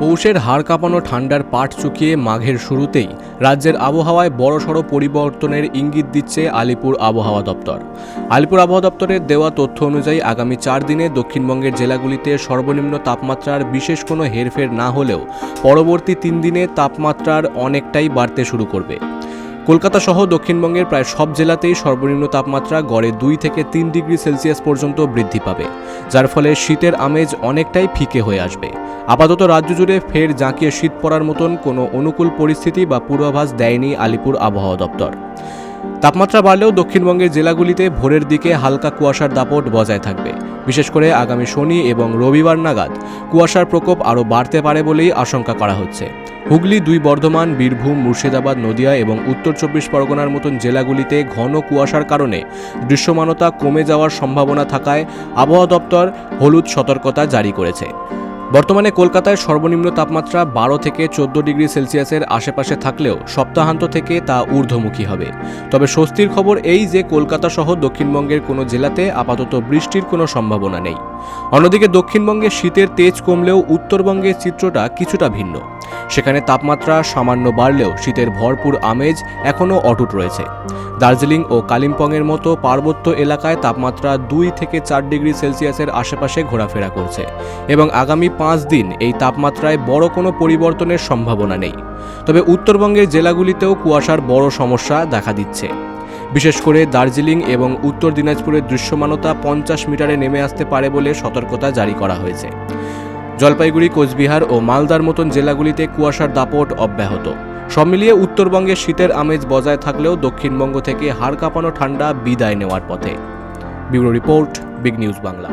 পৌষের হাড় কাঁপানো ঠান্ডার পাট চুকিয়ে মাঘের শুরুতেই রাজ্যের আবহাওয়ায় বড়সড় পরিবর্তনের ইঙ্গিত দিচ্ছে আলিপুর আবহাওয়া দপ্তর। আলিপুর আবহাওয়া দপ্তরের দেওয়া তথ্য অনুযায়ী আগামী 4 দিনে দক্ষিণবঙ্গের জেলাগুলিতে সর্বনিম্ন তাপমাত্রার বিশেষ কোনো হেরফের না হলেও পরবর্তী 3 দিনে তাপমাত্রার অনেকটাই বাড়তে শুরু করবে। কলকাতা সহ দক্ষিণবঙ্গের প্রায় সব জেলাতেই সর্বনিম্ন তাপমাত্রা গড়ে 2 থেকে 3 ডিগ্রি সেলসিয়াস পর্যন্ত বৃদ্ধি পাবে, যার ফলে শীতের আমেজ অনেকটাই ফিকে হয়ে আসবে। আপাতত রাজ্য জুড়ে ফের জাঁকিয়ে শীত পড়ার মতন কোনো অনুকূল পরিস্থিতি বা পূর্বাভাস দেয়নি আলিপুর আবহাওয়া দপ্তর। তাপমাত্রা বাড়লেও দক্ষিণবঙ্গের জেলাগুলিতে ভোরের দিকে হালকা কুয়াশার দাপট বজায় থাকবে। বিশেষ করে আগামী শনি এবং রবিবার নাগাদ কুয়াশার প্রকোপ আরও বাড়তে পারে বলেই আশঙ্কা করা হচ্ছে। হুগলি, 2 বর্ধমান, বীরভূম, মুর্শিদাবাদ, নদিয়া এবং উত্তর 24 পরগনার মতন জেলাগুলিতে ঘন কুয়াশার কারণে দৃশ্যমানতা কমে যাওয়ার সম্ভাবনা থাকায় আবহাওয়া দপ্তর হলুদ সতর্কতা জারি করেছে। বর্তমানে কলকাতায় সর্বনিম্ন তাপমাত্রা 12 থেকে 14 ডিগ্রি সেলসিয়াসের আশেপাশে থাকলেও সপ্তাহান্ত থেকে তা ঊর্ধ্বমুখী হবে। তবে স্বস্তির খবর এই যে কলকাতা সহ দক্ষিণবঙ্গের কোনো জেলাতে আপাতত বৃষ্টির কোনো সম্ভাবনা নেই। অন্যদিকে দক্ষিণবঙ্গে শীতের তেজ কমলেও উত্তরবঙ্গের চিত্রটা কিছুটা ভিন্ন। সেখানে তাপমাত্রা সামান্য বাড়লেও শীতের ভরপুর আমেজ এখনও অটুট রয়েছে। দার্জিলিং ও কালিম্পংয়ের মতো পার্বত্য এলাকায় তাপমাত্রা 2 থেকে 4 ডিগ্রি সেলসিয়াসের আশেপাশে ঘোরাফেরা করছে এবং আগামী 5 দিন এই তাপমাত্রায় বড় কোনো পরিবর্তনের সম্ভাবনা নেই। তবে উত্তরবঙ্গের জেলাগুলিতেও কুয়াশার বড় সমস্যা দেখা দিচ্ছে। বিশেষ করে দার্জিলিং এবং উত্তর দিনাজপুরের দৃশ্যমানতা 50 মিটারে নেমে আসতে পারে বলে সতর্কতা জারি করা হয়েছে। জলপাইগুড়ি, কোচবিহার ও মালদার মতন জেলাগুলিতে কুয়াশার দাপট অব্যাহত। সব মিলিয়ে উত্তরবঙ্গে শীতের আমেজ বজায় থাকলেও দক্ষিণবঙ্গ থেকে হাড় কাঁপানো ঠান্ডা বিদায় নেওয়ার পথে। Bureau report, big news Bangla.